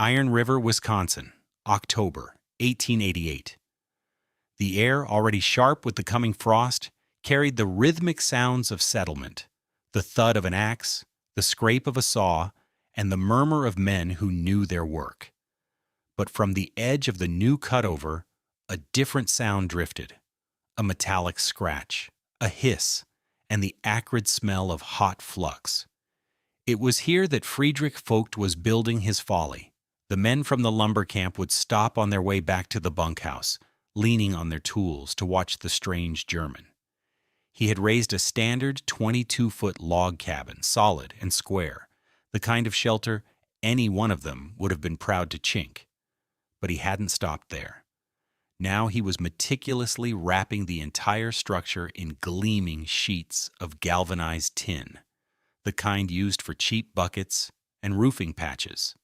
Iron River, Wisconsin, October 1888. The air, already sharp with the coming frost, carried the rhythmic sounds of settlement, the thud of an axe, the scrape of a saw, and the murmur of men who knew their work. But from the edge of the new cutover, a different sound drifted, a metallic scratch, a hiss, and the acrid smell of hot flux. It was here that Friedrich Vogt was building his Folly. The men from the lumber camp would stop on their way back to the bunkhouse, leaning on their tools to watch the strange German. He had raised a standard 22-foot log cabin, solid and square, the kind of shelter any one of them would have been proud to chink. But he hadn't stopped there. Now he was meticulously wrapping the entire structure in gleaming sheets of galvanized tin, the kind used for cheap buckets and roofing patches.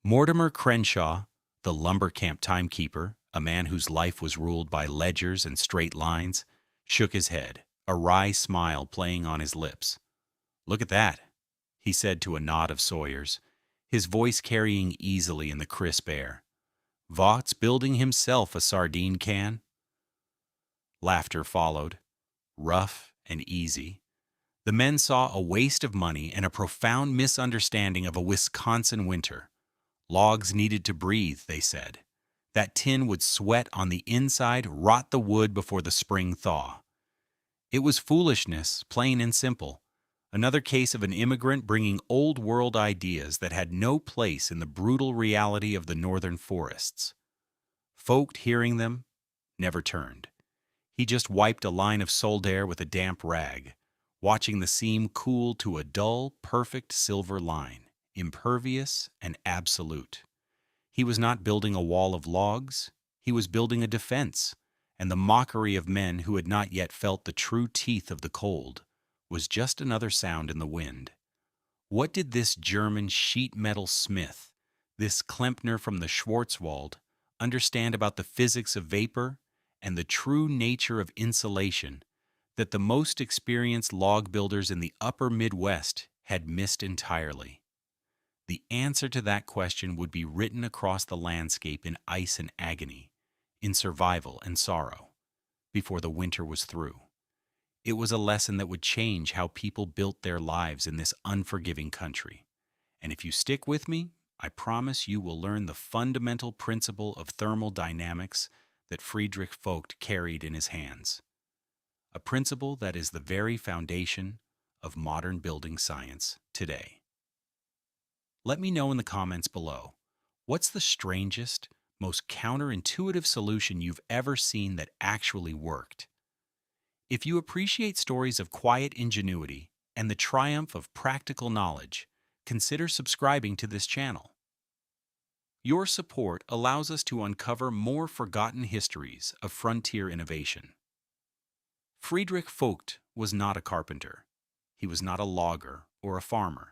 Mortimer Crenshaw, the lumber camp timekeeper, a man whose life was ruled by ledgers and straight lines, shook his head, a wry smile playing on his lips. "Look at that," he said to a knot of sawyers, his voice carrying easily in the crisp air. "Vogt's building himself a sardine can." Laughter followed, rough and easy. The men saw a waste of money and a profound misunderstanding of a Wisconsin winter. Logs needed to breathe, they said. That tin would sweat on the inside, rot the wood before the spring thaw. It was foolishness, plain and simple. Another case of an immigrant bringing old-world ideas that had no place in the brutal reality of the northern forests. Vogt, hearing them, never turned. He just wiped a line of solder with a damp rag, watching the seam cool to a dull, perfect silver line, impervious and absolute. He was not building a wall of logs, he was building a defense, and the mockery of men who had not yet felt the true teeth of the cold was just another sound in the wind. What did this German sheet metal smith, this Klempner from the Schwarzwald, understand about the physics of vapor and the true nature of insulation that the most experienced log builders in the upper Midwest had missed entirely? The answer to that question would be written across the landscape in ice and agony, in survival and sorrow, before the winter was through. It was a lesson that would change how people built their lives in this unforgiving country. And if you stick with me, I promise you will learn the fundamental principle of thermal dynamics that Friedrich Vogt carried in his hands. A principle that is the very foundation of modern building science today. Let me know in the comments below, what's the strangest, most counterintuitive solution you've ever seen that actually worked? If you appreciate stories of quiet ingenuity and the triumph of practical knowledge, consider subscribing to this channel. Your support allows us to uncover more forgotten histories of frontier innovation. Friedrich Vogt was not a carpenter. He was not a logger or a farmer.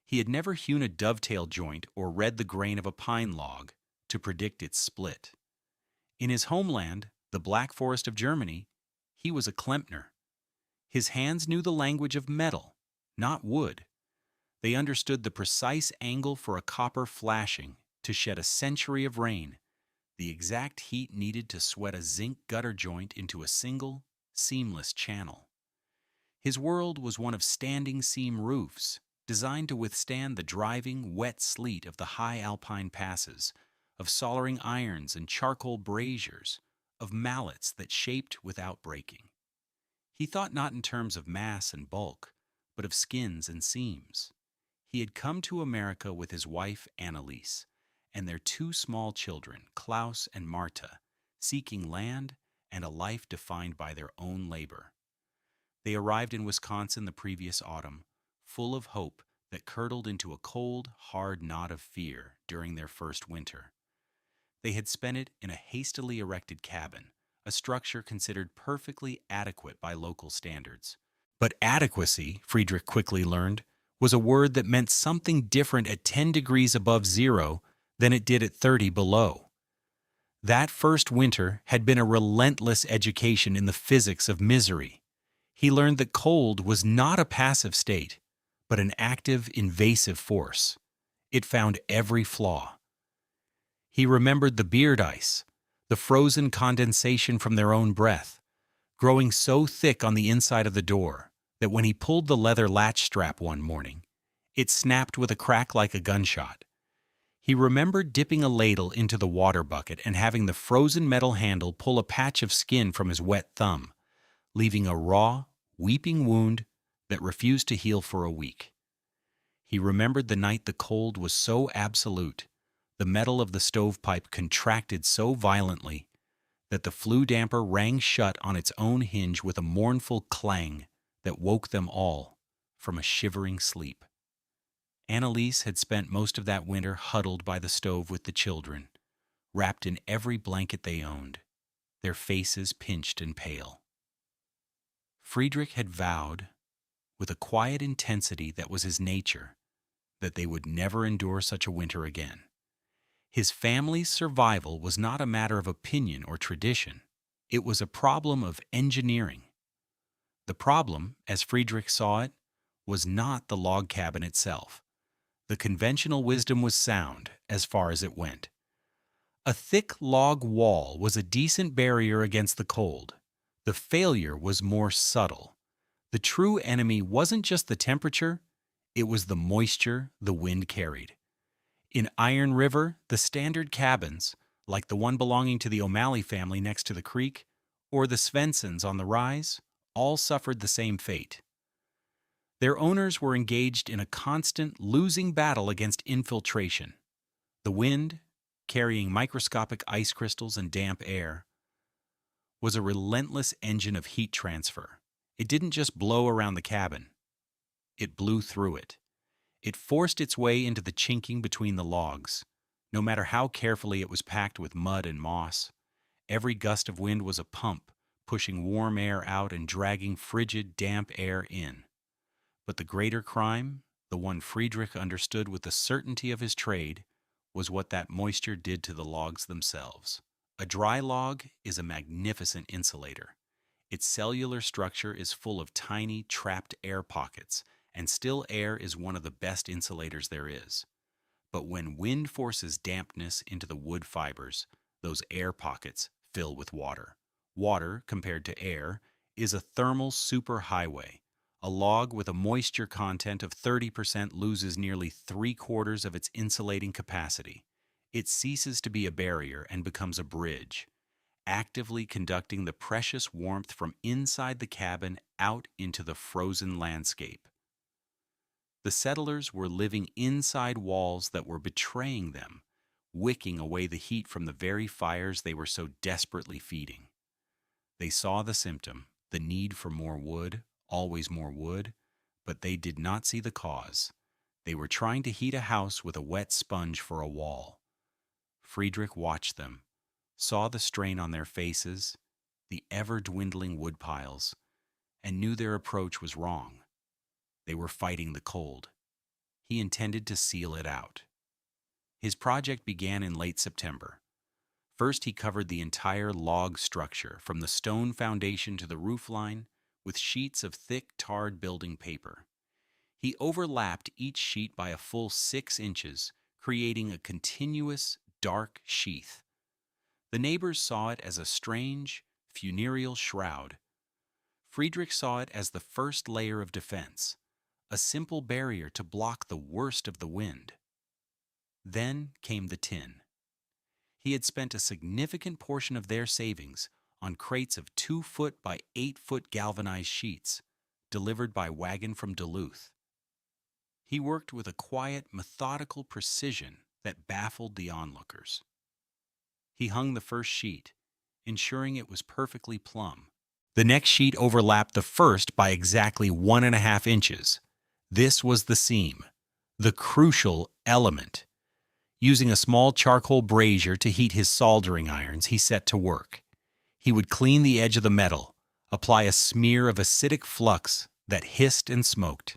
He had never hewn a dovetail joint or read the grain of a pine log to predict its split. In his homeland, the Black Forest of Germany, he was a Klempner. His hands knew the language of metal, not wood. They understood the precise angle for a copper flashing to shed a century of rain, the exact heat needed to sweat a zinc gutter joint into a single, seamless channel. His world was one of standing seam roofs, designed to withstand the driving, wet sleet of the high alpine passes, of soldering irons and charcoal braziers, of mallets that shaped without breaking. He thought not in terms of mass and bulk, but of skins and seams. He had come to America with his wife Anneliese and their two small children, Klaus and Marta, seeking land and a life defined by their own labor. They arrived in Wisconsin the previous autumn, full of hope that curdled into a cold, hard knot of fear during their first winter. They had spent it in a hastily erected cabin, a structure considered perfectly adequate by local standards. But adequacy, Friedrich quickly learned, was a word that meant something different at 10 degrees above zero than it did at 30 below. That first winter had been a relentless education in the physics of misery. He learned that cold was not a passive state, but an active, invasive force. It found every flaw. He remembered the beard ice, the frozen condensation from their own breath, growing so thick on the inside of the door that when he pulled the leather latch strap one morning, it snapped with a crack like a gunshot. He remembered dipping a ladle into the water bucket and having the frozen metal handle pull a patch of skin from his wet thumb, leaving a raw, weeping wound that refused to heal for a week. He remembered the night the cold was so absolute, the metal of the stovepipe contracted so violently that the flue damper rang shut on its own hinge with a mournful clang that woke them all from a shivering sleep. Annalise had spent most of that winter huddled by the stove with the children, wrapped in every blanket they owned, their faces pinched and pale. Friedrich had vowed, with a quiet intensity that was his nature, that they would never endure such a winter again. His family's survival was not a matter of opinion or tradition. It was a problem of engineering. The problem, as Friedrich saw it, was not the log cabin itself. The conventional wisdom was sound as far as it went. A thick log wall was a decent barrier against the cold. The failure was more subtle. The true enemy wasn't just the temperature, it was the moisture the wind carried. In Iron River, the standard cabins, like the one belonging to the O'Malley family next to the creek, or the Svensons on the rise, all suffered the same fate. Their owners were engaged in a constant, losing battle against infiltration. The wind, carrying microscopic ice crystals and damp air, was a relentless engine of heat transfer. It didn't just blow around the cabin. It blew through it. It forced its way into the chinking between the logs. No matter how carefully it was packed with mud and moss, every gust of wind was a pump, pushing warm air out and dragging frigid, damp air in. But the greater crime, the one Friedrich understood with the certainty of his trade, was what that moisture did to the logs themselves. A dry log is a magnificent insulator. Its cellular structure is full of tiny, trapped air pockets, and still air is one of the best insulators there is. But when wind forces dampness into the wood fibers, those air pockets fill with water. Water, compared to air, is a thermal superhighway. A log with a moisture content of 30% loses nearly 3/4 of its insulating capacity. It ceases to be a barrier and becomes a bridge, actively conducting the precious warmth from inside the cabin out into the frozen landscape. The settlers were living inside walls that were betraying them, wicking away the heat from the very fires they were so desperately feeding. They saw the symptom, the need for more wood, always more wood, but they did not see the cause. They were trying to heat a house with a wet sponge for a wall. Friedrich watched them, saw the strain on their faces, the ever-dwindling wood piles, and knew their approach was wrong. They were fighting the cold. He intended to seal it out. His project began in late September. First, he covered the entire log structure, from the stone foundation to the roofline, with sheets of thick, tarred building paper. He overlapped each sheet by a full 6 inches, creating a continuous, dark sheath. The neighbors saw it as a strange, funereal shroud. Friedrich saw it as the first layer of defense, a simple barrier to block the worst of the wind. Then came the tin. He had spent a significant portion of their savings on crates of 2-foot by 8-foot galvanized sheets, delivered by wagon from Duluth. He worked with a quiet, methodical precision that baffled the onlookers. He hung the first sheet, ensuring it was perfectly plumb. The next sheet overlapped the first by exactly 1.5 inches. This was the seam, the crucial element. Using a small charcoal brazier to heat his soldering irons, he set to work. He would clean the edge of the metal, apply a smear of acidic flux that hissed and smoked,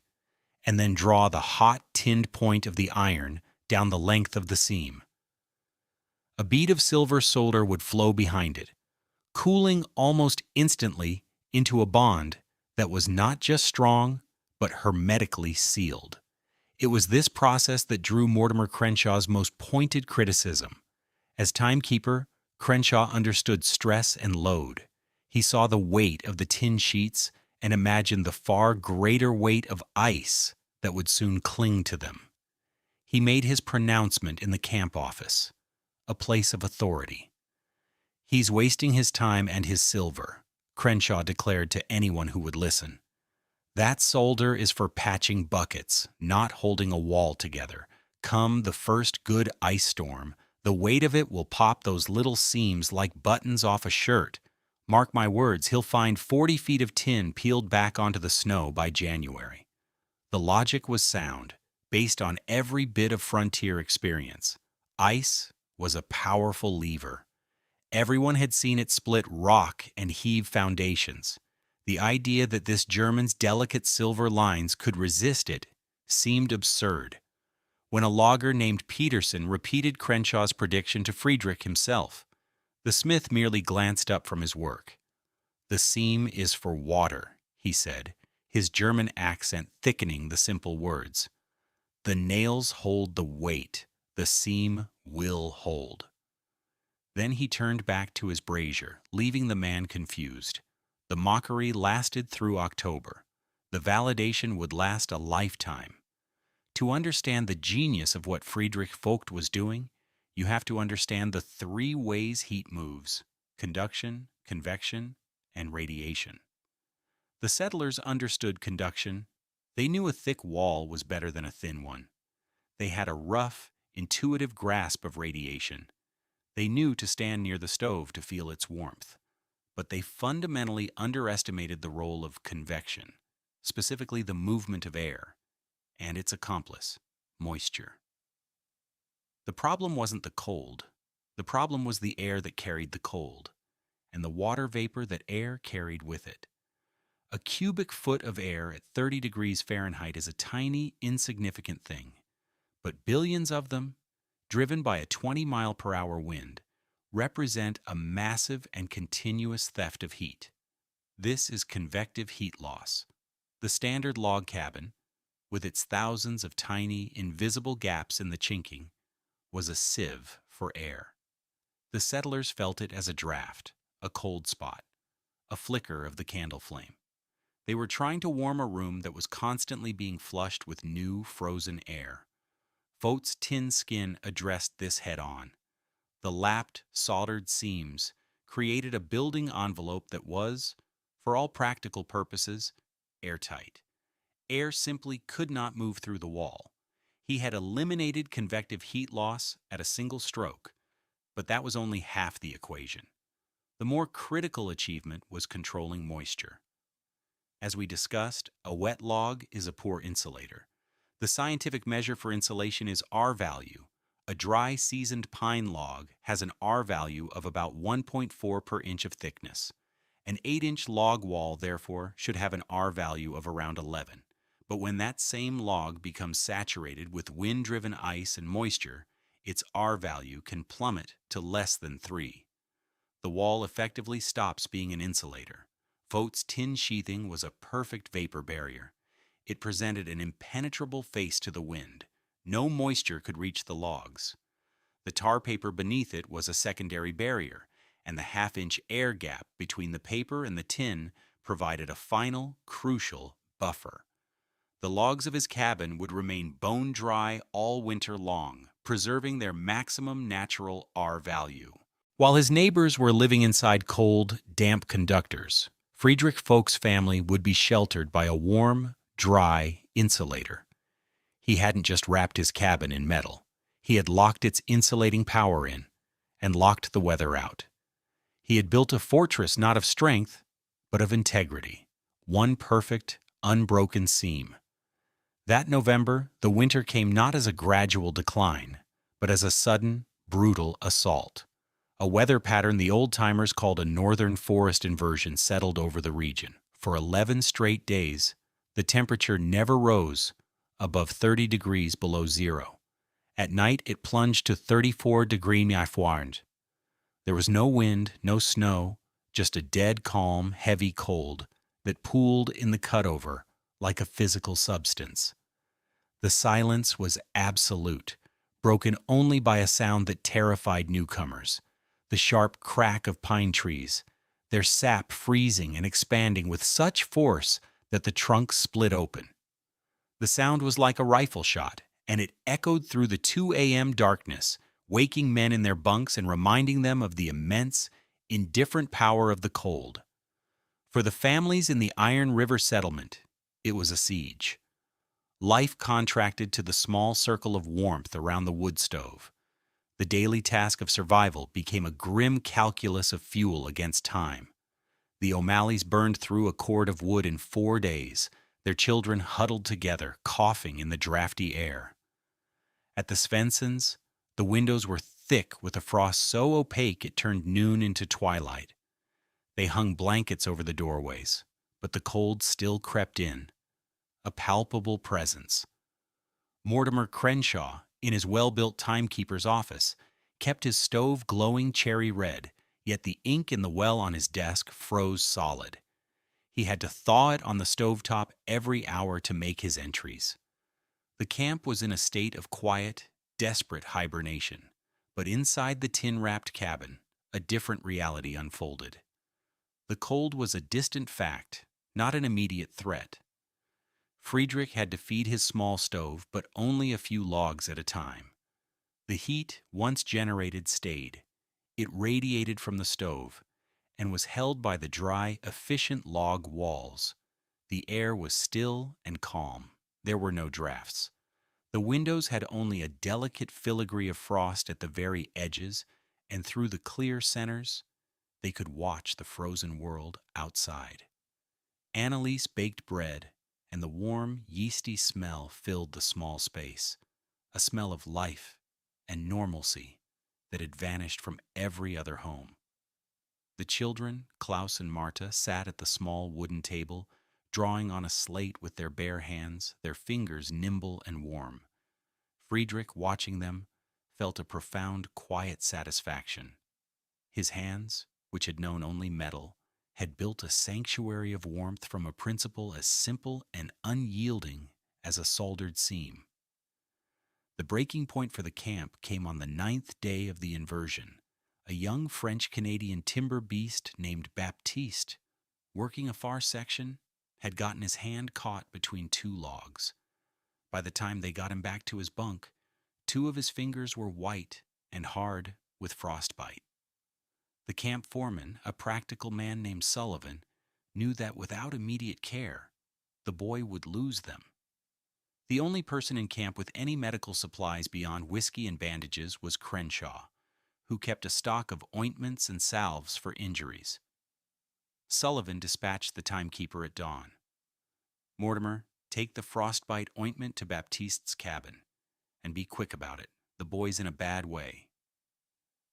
and then draw the hot tinned point of the iron down the length of the seam. A bead of silver solder would flow behind it, cooling almost instantly into a bond that was not just strong, but hermetically sealed. It was this process that drew Mortimer Crenshaw's most pointed criticism. As timekeeper, Crenshaw understood stress and load. He saw the weight of the tin sheets and imagined the far greater weight of ice that would soon cling to them. He made his pronouncement in the camp office, a place of authority. "He's wasting his time and his silver," Crenshaw declared to anyone who would listen. "That solder is for patching buckets, not holding a wall together. Come the first good ice storm, the weight of it will pop those little seams like buttons off a shirt. Mark my words, he'll find 40 feet of tin peeled back onto the snow by January." The logic was sound, based on every bit of frontier experience. Ice was a powerful lever. Everyone had seen it split rock and heave foundations. The idea that this German's delicate silver lines could resist it seemed absurd. When a logger named Peterson repeated Crenshaw's prediction to Friedrich himself, the smith merely glanced up from his work. "The seam is for water," he said, his German accent thickening the simple words. "The nails hold the weight. The seam will hold." Then he turned back to his brazier, leaving the man confused. The mockery lasted through October. The validation would last a lifetime. To understand the genius of what Friedrich Vogt was doing, you have to understand the three ways heat moves: conduction, convection, and radiation. The settlers understood conduction. They knew a thick wall was better than a thin one. They had a rough, intuitive grasp of radiation. They knew to stand near the stove to feel its warmth. But they fundamentally underestimated the role of convection, specifically the movement of air, and its accomplice, moisture. The problem wasn't the cold. The problem was the air that carried the cold, and the water vapor that air carried with it. A cubic foot of air at 30 degrees Fahrenheit is a tiny, insignificant thing. But billions of them, driven by a 20-mile-per-hour wind, represent a massive and continuous theft of heat. This is convective heat loss. The standard log cabin, with its thousands of tiny, invisible gaps in the chinking, was a sieve for air. The settlers felt it as a draft, a cold spot, a flicker of the candle flame. They were trying to warm a room that was constantly being flushed with new, frozen air. Vogt's tin skin addressed this head-on. The lapped, soldered seams created a building envelope that was, for all practical purposes, airtight. Air simply could not move through the wall. He had eliminated convective heat loss at a single stroke, but that was only half the equation. The more critical achievement was controlling moisture. As we discussed, a wet log is a poor insulator. The scientific measure for insulation is R value. A dry, seasoned pine log has an R value of about 1.4 per inch of thickness. An 8-inch log wall, therefore, should have an R value of around 11. But when that same log becomes saturated with wind-driven ice and moisture, its R value can plummet to less than 3. The wall effectively stops being an insulator. Vogt's tin sheathing was a perfect vapor barrier. It presented an impenetrable face to the wind. No moisture could reach the logs. The tar paper beneath it was a secondary barrier, and the half-inch air gap between the paper and the tin provided a final, crucial buffer. The logs of his cabin would remain bone-dry all winter long, preserving their maximum natural R value. While his neighbors were living inside cold, damp conductors, Friedrich Vogt's family would be sheltered by a warm, dry insulator. He hadn't just wrapped his cabin in metal. He had locked its insulating power in and locked the weather out. He had built a fortress not of strength, but of integrity, one perfect, unbroken seam. That November, the winter came not as a gradual decline, but as a sudden, brutal assault. A weather pattern the old-timers called a northern forest inversion settled over the region. For 11 straight days, the temperature never rose above 30 degrees below zero. At night, it plunged to 34 degrees Fahrenheit. There was no wind, no snow, just a dead calm, heavy cold that pooled in the cutover like a physical substance. The silence was absolute, broken only by a sound that terrified newcomers: the sharp crack of pine trees, their sap freezing and expanding with such force that the trunks split open. The sound was like a rifle shot, and it echoed through the 2 a.m. darkness, waking men in their bunks and reminding them of the immense, indifferent power of the cold. For the families in the Iron River settlement, it was a siege. Life contracted to the small circle of warmth around the wood stove. The daily task of survival became a grim calculus of fuel against time. The O'Malleys burned through a cord of wood in 4 days, their children huddled together, coughing in the drafty air. At the Svensons, the windows were thick with a frost so opaque it turned noon into twilight. They hung blankets over the doorways, but the cold still crept in, a palpable presence. Mortimer Crenshaw, in his well-built timekeeper's office, kept his stove glowing cherry red, yet the ink in the well on his desk froze solid. He had to thaw it on the stovetop every hour to make his entries. The camp was in a state of quiet, desperate hibernation, but inside the tin-wrapped cabin, a different reality unfolded. The cold was a distant fact, not an immediate threat. Friedrich had to feed his small stove, but only a few logs at a time. The heat, once generated, stayed. It radiated from the stove and was held by the dry, efficient log walls. The air was still and calm. There were no drafts. The windows had only a delicate filigree of frost at the very edges, and through the clear centers, they could watch the frozen world outside. Annalise baked bread, and the warm, yeasty smell filled the small space, a smell of life and normalcy that had vanished from every other home. The children, Klaus and Marta, sat at the small wooden table, drawing on a slate with their bare hands, their fingers nimble and warm. Friedrich, watching them, felt a profound, quiet satisfaction. His hands, which had known only metal, had built a sanctuary of warmth from a principle as simple and unyielding as a soldered seam. The breaking point for the camp came on the 9th day of the inversion. A young French-Canadian timber beast named Baptiste, working a far section, had gotten his hand caught between 2 logs. By the time they got him back to his bunk, 2 of his fingers were white and hard with frostbite. The camp foreman, a practical man named Sullivan, knew that without immediate care, the boy would lose them. The only person in camp with any medical supplies beyond whiskey and bandages was Crenshaw, who kept a stock of ointments and salves for injuries. Sullivan dispatched the timekeeper at dawn. "Mortimer, take the frostbite ointment to Baptiste's cabin, and be quick about it. The boy's in a bad way."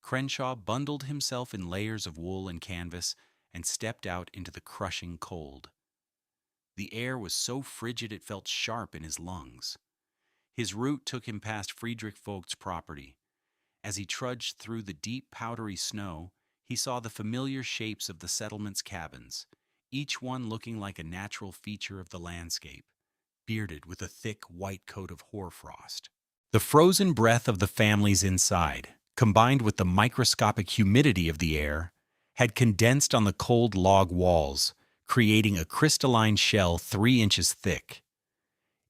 Crenshaw bundled himself in layers of wool and canvas and stepped out into the crushing cold. The air was so frigid it felt sharp in his lungs. His route took him past Friedrich Vogt's property. As he trudged through the deep powdery snow, he saw the familiar shapes of the settlement's cabins, each one looking like a natural feature of the landscape, bearded with a thick white coat of hoarfrost. The frozen breath of the families inside, combined with the microscopic humidity of the air, had condensed on the cold log walls, creating a crystalline shell 3 inches thick.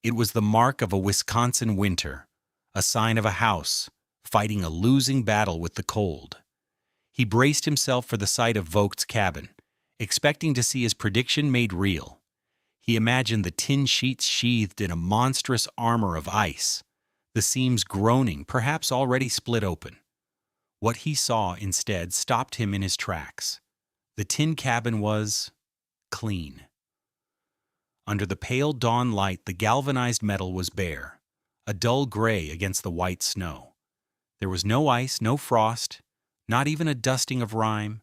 It was the mark of a Wisconsin winter, a sign of a house fighting a losing battle with the cold. He braced himself for the sight of Vogt's cabin, expecting to see his prediction made real. He imagined the tin sheets sheathed in a monstrous armor of ice, the seams groaning, perhaps already split open. What he saw instead stopped him in his tracks. The tin cabin was clean. Under the pale dawn light, the galvanized metal was bare, a dull gray against the white snow. There was no ice, no frost, not even a dusting of rime.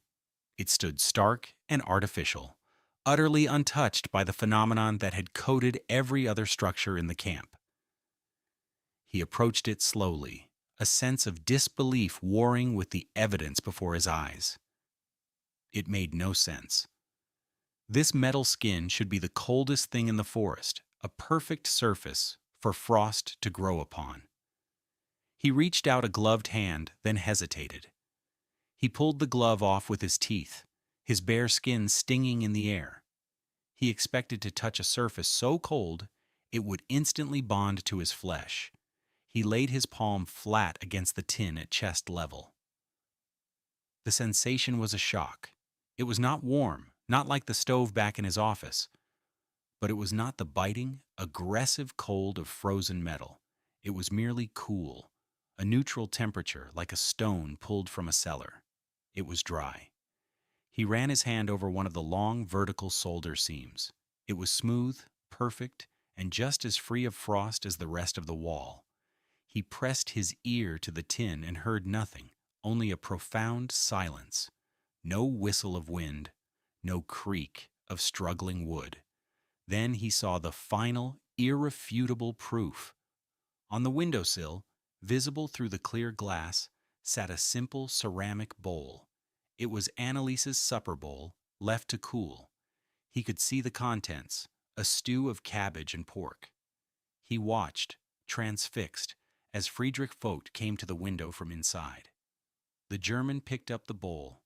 It stood stark and artificial, utterly untouched by the phenomenon that had coated every other structure in the camp. He approached it slowly, a sense of disbelief warring with the evidence before his eyes. It made no sense. This metal skin should be the coldest thing in the forest, a perfect surface for frost to grow upon. He reached out a gloved hand, then hesitated. He pulled the glove off with his teeth, his bare skin stinging in the air. He expected to touch a surface so cold it would instantly bond to his flesh. He laid his palm flat against the tin at chest level. The sensation was a shock. It was not warm, not like the stove back in his office, but it was not the biting, aggressive cold of frozen metal. It was merely cool, a neutral temperature like a stone pulled from a cellar. It was dry. He ran his hand over one of the long vertical solder seams. It was smooth, perfect, and just as free of frost as the rest of the wall. He pressed his ear to the tin and heard nothing, only a profound silence. No whistle of wind, no creak of struggling wood. Then he saw the final, irrefutable proof. On the windowsill, visible through the clear glass, sat a simple ceramic bowl. It was Annalise's supper bowl, left to cool. He could see the contents, a stew of cabbage and pork. He watched, transfixed, as Friedrich Vogt came to the window from inside. The German picked up the bowl,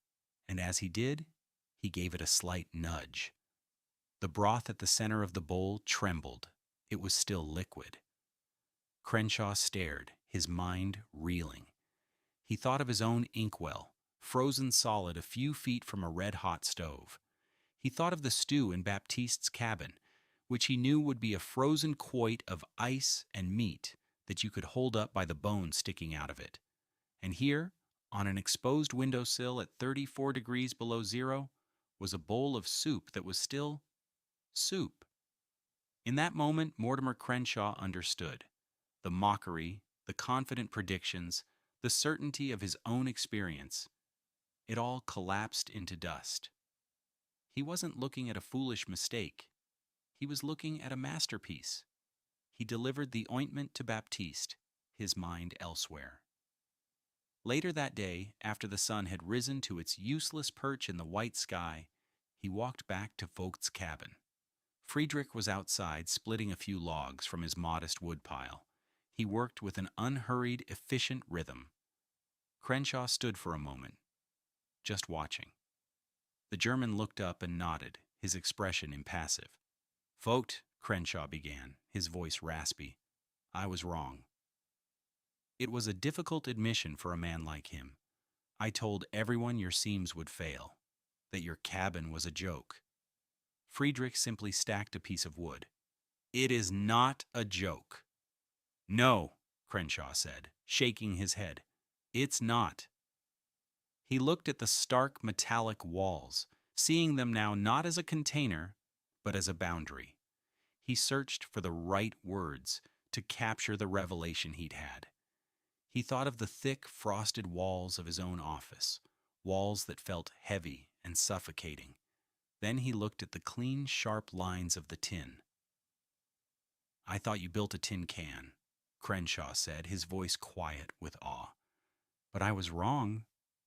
and as he did, he gave it a slight nudge. The broth at the center of the bowl trembled. It was still liquid. Crenshaw stared, his mind reeling. He thought of his own inkwell, frozen solid a few feet from a red-hot stove. He thought of the stew in Baptiste's cabin, which he knew would be a frozen quoit of ice and meat that you could hold up by the bone sticking out of it. And here, on an exposed windowsill at 34 degrees below zero, was a bowl of soup that was still soup. In that moment, Mortimer Crenshaw understood. The mockery, the confident predictions, the certainty of his own experience. It all collapsed into dust. He wasn't looking at a foolish mistake. He was looking at a masterpiece. He delivered the ointment to Baptiste, his mind elsewhere. Later that day, after the sun had risen to its useless perch in the white sky, he walked back to Vogt's cabin. Friedrich was outside splitting a few logs from his modest woodpile. He worked with an unhurried, efficient rhythm. Crenshaw stood for a moment, just watching. The German looked up and nodded, his expression impassive. "Vogt," Crenshaw began, his voice raspy, "I was wrong." It was a difficult admission for a man like him. "I told everyone your seams would fail, that your cabin was a joke." Friedrich simply stacked a piece of wood. "It is not a joke." "No," Crenshaw said, shaking his head. "It's not." He looked at the stark metallic walls, seeing them now not as a container, but as a boundary. He searched for the right words to capture the revelation he'd had. He thought of the thick, frosted walls of his own office, walls that felt heavy and suffocating. Then he looked at the clean, sharp lines of the tin. "I thought you built a tin can," Crenshaw said, his voice quiet with awe. "But I was wrong.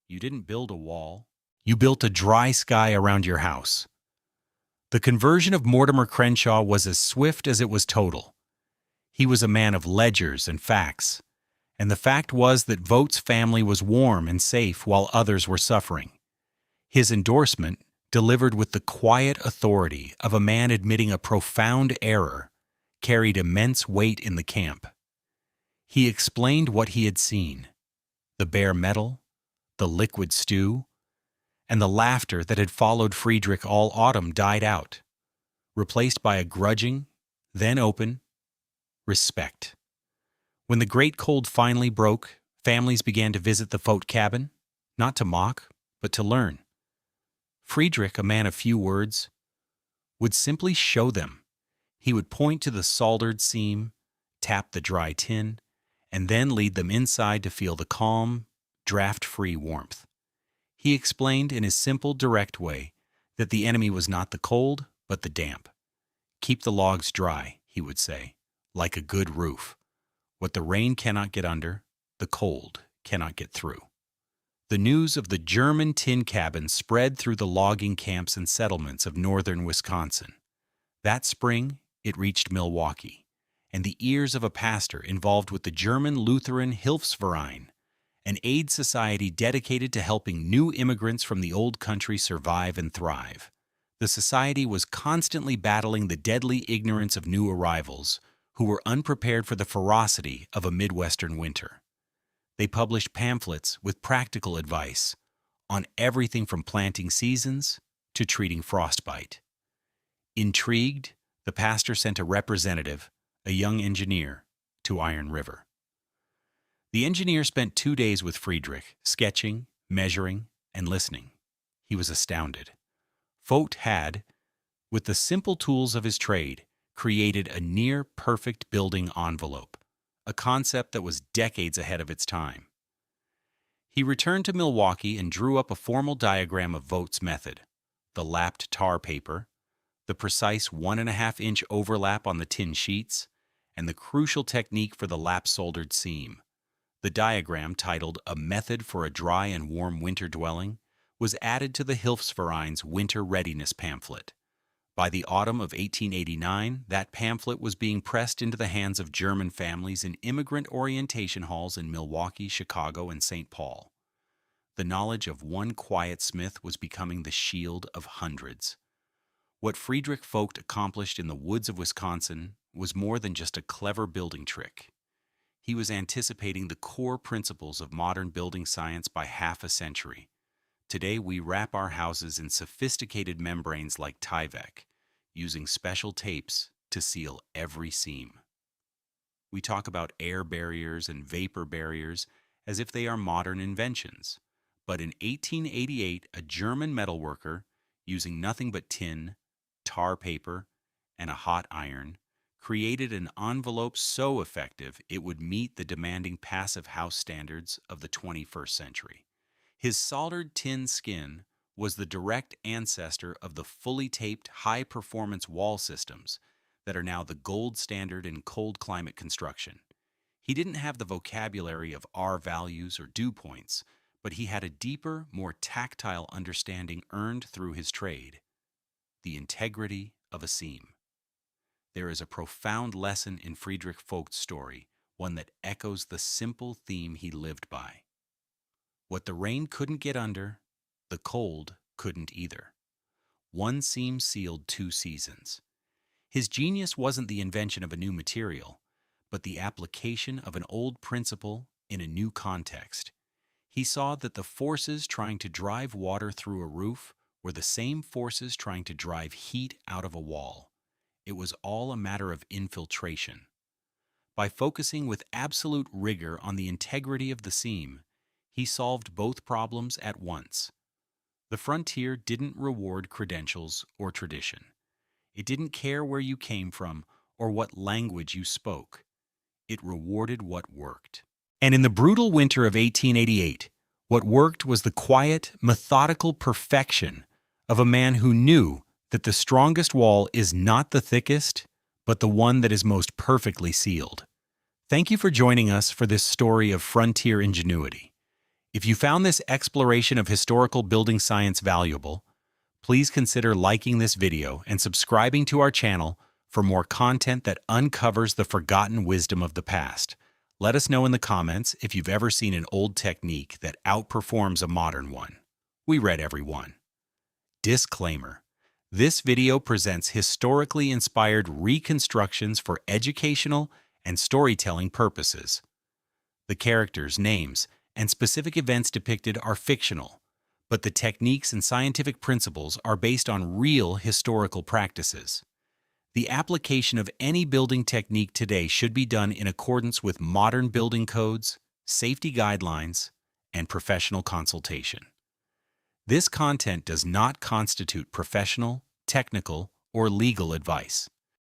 You didn't build a wall. You built a dry sky around your house." The conversion of Mortimer Crenshaw was as swift as it was total. He was a man of ledgers and facts, and the fact was that Vogt's family was warm and safe while others were suffering. His endorsement, delivered with the quiet authority of a man admitting a profound error, carried immense weight in the camp. He explained what he had seen: the bare metal, the liquid stew, and the laughter that had followed Friedrich all autumn died out, replaced by a grudging, then open, respect. When the great cold finally broke, families began to visit the Vogt cabin, not to mock, but to learn. Friedrich, a man of few words, would simply show them. He would point to the soldered seam, tap the dry tin, and then lead them inside to feel the calm, draft-free warmth. He explained in his simple, direct way that the enemy was not the cold, but the damp. "Keep the logs dry," he would say, "like a good roof. What the rain cannot get under, the cold cannot get through." The news of the German tin cabin spread through the logging camps and settlements of northern Wisconsin. That spring, it reached Milwaukee, and the ears of a pastor involved with the German Lutheran Hilfsverein, an aid society dedicated to helping new immigrants from the old country survive and thrive. The society was constantly battling the deadly ignorance of new arrivals who were unprepared for the ferocity of a Midwestern winter. They published pamphlets with practical advice on everything from planting seasons to treating frostbite. Intrigued, the pastor sent a representative, a young engineer, to Iron River. The engineer spent 2 days with Friedrich, sketching, measuring, and listening. He was astounded. Vogt had, with the simple tools of his trade, created a near-perfect building envelope, a concept that was decades ahead of its time. He returned to Milwaukee and drew up a formal diagram of Vogt's method: the lapped tar paper, the precise 1.5-inch overlap on the tin sheets, and the crucial technique for the lap-soldered seam. The diagram, titled A Method for a Dry and Warm Winter Dwelling, was added to the Hilfsverein's Winter Readiness pamphlet. By the autumn of 1889, that pamphlet was being pressed into the hands of German families in immigrant orientation halls in Milwaukee, Chicago, and St. Paul. The knowledge of one quiet smith was becoming the shield of hundreds. What Friedrich Vogt accomplished in the woods of Wisconsin was more than just a clever building trick. He was anticipating the core principles of modern building science by half a century. Today, we wrap our houses in sophisticated membranes like Tyvek, using special tapes to seal every seam. We talk about air barriers and vapor barriers as if they are modern inventions. But in 1888, a German metalworker, using nothing but tin, tar paper, and a hot iron, created an envelope so effective it would meet the demanding passive house standards of the 21st century. His soldered tin skin was the direct ancestor of the fully taped high-performance wall systems that are now the gold standard in cold climate construction. He didn't have the vocabulary of R values or dew points, but he had a deeper, more tactile understanding earned through his trade: the integrity of a seam. There is a profound lesson in Friedrich Vogt's story, one that echoes the simple theme he lived by. What the rain couldn't get under, the cold couldn't either. One seam sealed 2 seasons. His genius wasn't the invention of a new material, but the application of an old principle in a new context. He saw that the forces trying to drive water through a roof were the same forces trying to drive heat out of a wall. It was all a matter of infiltration. By focusing with absolute rigor on the integrity of the seam, he solved both problems at once. The frontier didn't reward credentials or tradition. It didn't care where you came from or what language you spoke. It rewarded what worked. And in the brutal winter of 1888, what worked was the quiet, methodical perfection of a man who knew that the strongest wall is not the thickest, but the one that is most perfectly sealed. Thank you for joining us for this story of frontier ingenuity. If you found this exploration of historical building science valuable, please consider liking this video and subscribing to our channel for more content that uncovers the forgotten wisdom of the past. Let us know in the comments if you've ever seen an old technique that outperforms a modern one. We read every one. Disclaimer: this video presents historically inspired reconstructions for educational and storytelling purposes. The characters, names, and specific events depicted are fictional, but the techniques and scientific principles are based on real historical practices. The application of any building technique today should be done in accordance with modern building codes, safety guidelines, and professional consultation. This content does not constitute professional, technical, or legal advice.